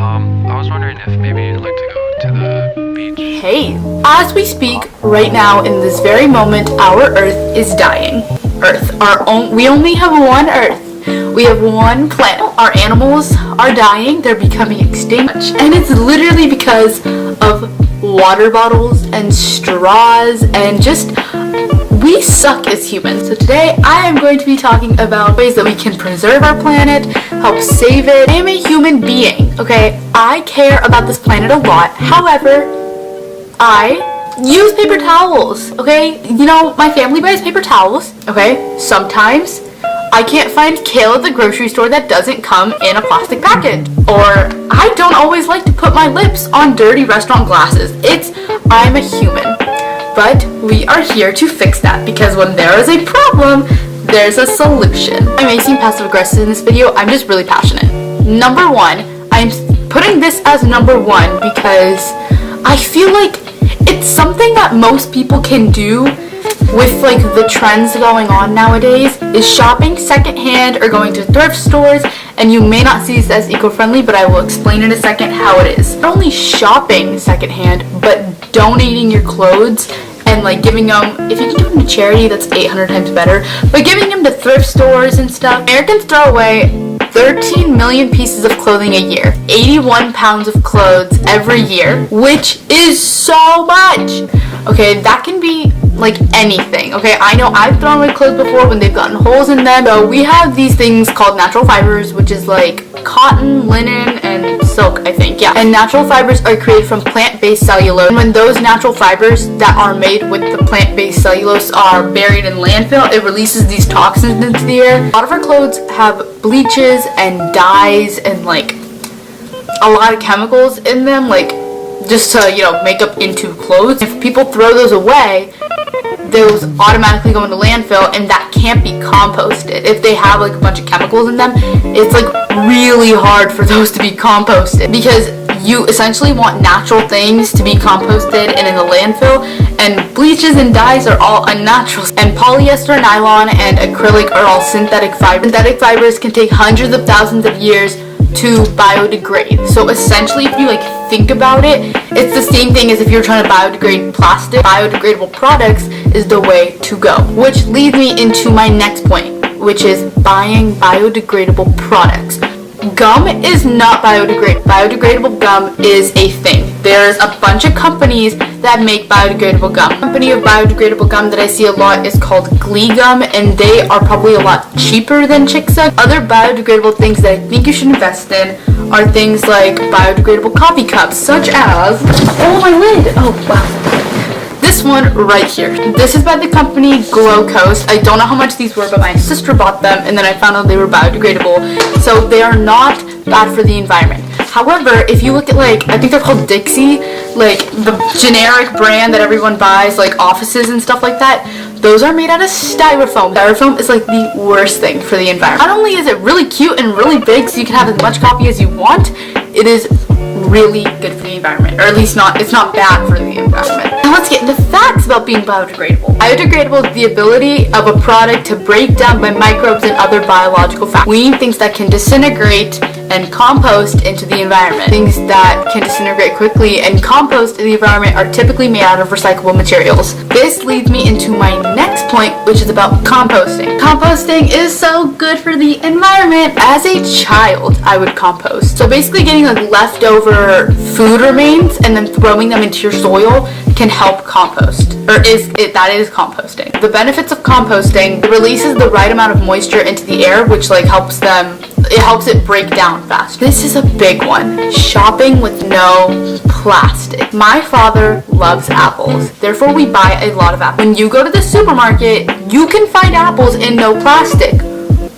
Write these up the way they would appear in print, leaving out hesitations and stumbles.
I was wondering if maybe you'd like to go to the beach. Hey, as we speak right now in this very moment, our Earth is dying. We only have one Earth. We have one planet. Our animals are dying. They're becoming extinct. And it's literally because of water bottles and straws and just we suck as humans. So today I am going to be talking about ways that we can preserve our planet, help save it. I am a human being, okay? I care about this planet a lot. However, I use paper towels, okay? You know, my family buys paper towels, okay? Sometimes I can't find kale at the grocery store that doesn't come in a plastic package. Or I don't always like to put my lips on dirty restaurant glasses. I'm a human. But we are here to fix that because when there is a problem, there's a solution. I may seem passive aggressive in this video, I'm just really passionate. Number one, I'm putting this as number one because I feel like it's something that most people can do with like the trends going on nowadays is shopping secondhand or going to thrift stores, and you may not see this as eco-friendly, but I will explain in a second how it is. Not only shopping secondhand, but donating your clothes and like giving them, if you can give them to charity, that's 800 times better, but giving them to thrift stores and stuff. Americans throw away 13 million pieces of clothing a year, 81 pounds of clothes every year, which is so much. Okay, that can be like anything. Okay, I know I've thrown away clothes before when they've gotten holes in them. So we have these things called natural fibers, which is like cotton, linen, and silk, I think. Yeah, and natural fibers are created from plant-based cellulose. And when those natural fibers that are made with the plant-based cellulose are buried in landfill, it releases these toxins into the air. A lot of our clothes have bleaches and dyes and like a lot of chemicals in them, like just to, you know, make up into clothes. If people throw those away, those automatically go into landfill, and that can't be composted. If they have like a bunch of chemicals in them, it's like really hard for those to be composted because you essentially want natural things to be composted and in the landfill, and bleaches and dyes are all unnatural. And polyester, nylon, and acrylic are all synthetic fibers. Synthetic fibers can take hundreds of thousands of years to biodegrade. So essentially, if you like think about it, it's the same thing as if you're trying to biodegrade plastic. Biodegradable products is the way to go. Which leads me into my next point, which is buying biodegradable products. Gum is not biodegradable. Biodegradable gum is a thing. There's a bunch of companies that make biodegradable gum. The company of biodegradable gum that I see a lot is called Glee Gum, and they are probably a lot cheaper than Chicksa. Other biodegradable things that I think you should invest in are things like biodegradable coffee cups, such as, oh my lid, oh wow. This one right here. This is by the company Glow Coast. I don't know how much these were, but my sister bought them, and then I found out they were biodegradable. So they are not bad for the environment. However, if you look at like, I think they're called Dixie, like the generic brand that everyone buys, like offices and stuff like that, those are made out of styrofoam. Styrofoam is like the worst thing for the environment. Not only is it really cute and really big so you can have as much coffee as you want, it is really good for the environment, or at least it's not bad for the environment. Now let's get into facts about being biodegradable. Biodegradable is the ability of a product to break down by microbes and other biological factors. We need things that can disintegrate and compost into the environment. Things that can disintegrate quickly and compost in the environment are typically made out of recyclable materials. This leads me into my next point, which is about composting. Composting is so good for the environment. As a child, I would compost. So basically getting like leftover food remains and then throwing them into your soil can help compost, that is composting. The benefits of composting: it releases the right amount of moisture into the air, which like helps it break down fast. This is a big one. Shopping with no plastic. My father loves apples, therefore we buy a lot of apples. When you go to the supermarket, you can find apples in no plastic.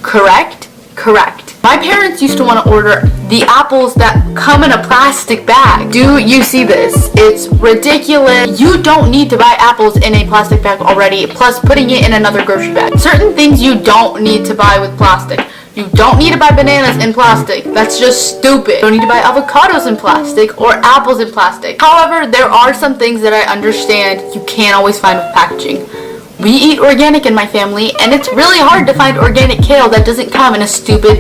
Correct? Correct. My parents used to want to order the apples that come in a plastic bag. Do you see this? It's ridiculous. You don't need to buy apples in a plastic bag already, plus putting it in another grocery bag. Certain things you don't need to buy with plastic. You don't need to buy bananas in plastic. That's just stupid. You don't need to buy avocados in plastic or apples in plastic. However, there are some things that I understand you can't always find with packaging. We eat organic in my family, and it's really hard to find organic kale that doesn't come in a stupid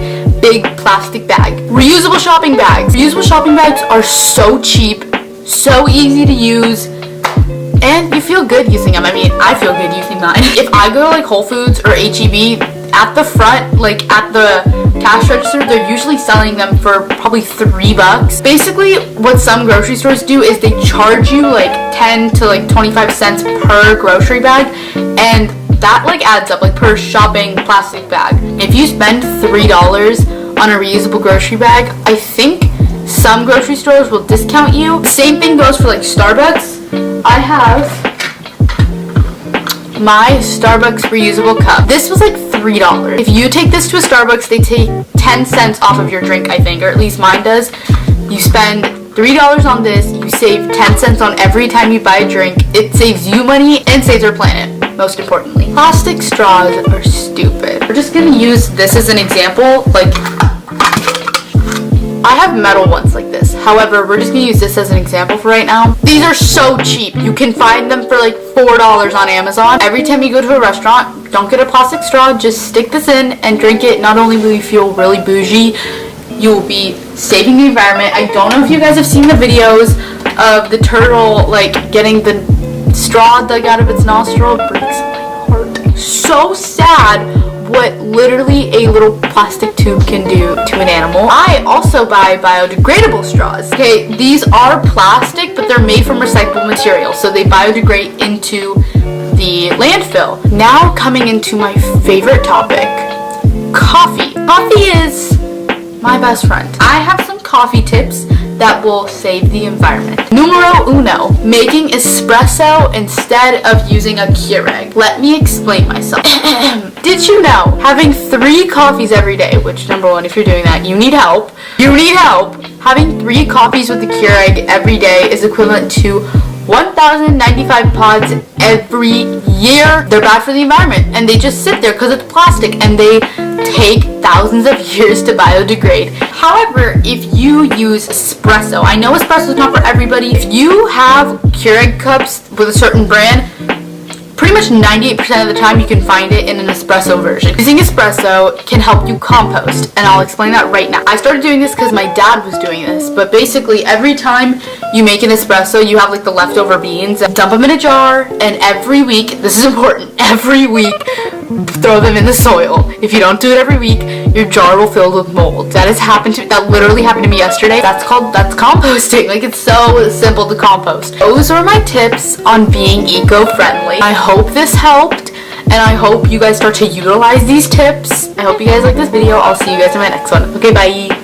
big plastic bag. Reusable shopping bags. Reusable shopping bags are so cheap, so easy to use, and you feel good using them. I mean, I feel good using mine. If I go to like Whole Foods or HEB, at the front, like at the cash register, they're usually selling them for probably $3. Basically, what some grocery stores do is they charge you like 10 to like 25 cents per grocery bag, and that like adds up, like per shopping plastic bag. If you spend $3 on a reusable grocery bag, I think some grocery stores will discount you. Same thing goes for like Starbucks. I have my Starbucks reusable cup. This was like $3. If you take this to a Starbucks, they take 10 cents off of your drink, I think, or at least mine does. You spend $3 on this, you save 10 cents on every time you buy a drink. It saves you money and saves our planet, most importantly. Plastic straws are stupid. We're just gonna use this as an example. Like, I have metal ones like this. However, we're just gonna use this as an example for right now. These are so cheap. You can find them for like $4 on Amazon. Every time you go to a restaurant, don't get a plastic straw, just stick this in and drink it. Not only will you feel really bougie, you will be saving the environment. I don't know if you guys have seen the videos of the turtle like getting the straw dug out of its nostril. It breaks my heart. So sad what literally a little plastic tube can do to an animal. I also buy biodegradable straws. Okay, these are plastic, but they're made from recyclable material, so they biodegrade into the landfill. Now coming into my favorite topic, coffee. Coffee is my best friend. I have some coffee tips that will save the environment. Numero uno, making espresso instead of using a Keurig. Let me explain myself. Did you know having 3 coffees every day, which number one, if you're doing that, you need help. You need help. Having 3 coffees with the Keurig every day is equivalent to 1,095 pods every year. They're bad for the environment, and they just sit there because it's plastic, and they take thousands of years to biodegrade. However, if you use espresso, I know espresso is not for everybody. If you have Keurig cups with a certain brand, pretty much 98% of the time you can find it in an espresso version. Using espresso can help you compost, and I'll explain that right now. I started doing this because my dad was doing this, but basically every time you make an espresso, you have like the leftover beans, dump them in a jar, and every week, this is important, every week, throw them in the soil. If you don't do it every week, your jar will fill with mold. That literally happened to me yesterday. That's composting. Like, it's so simple to compost. Those are my tips on being eco-friendly. I hope this helped, and I hope you guys start to utilize these tips. I hope you guys like this video. I'll see you guys in my next one. Okay, bye.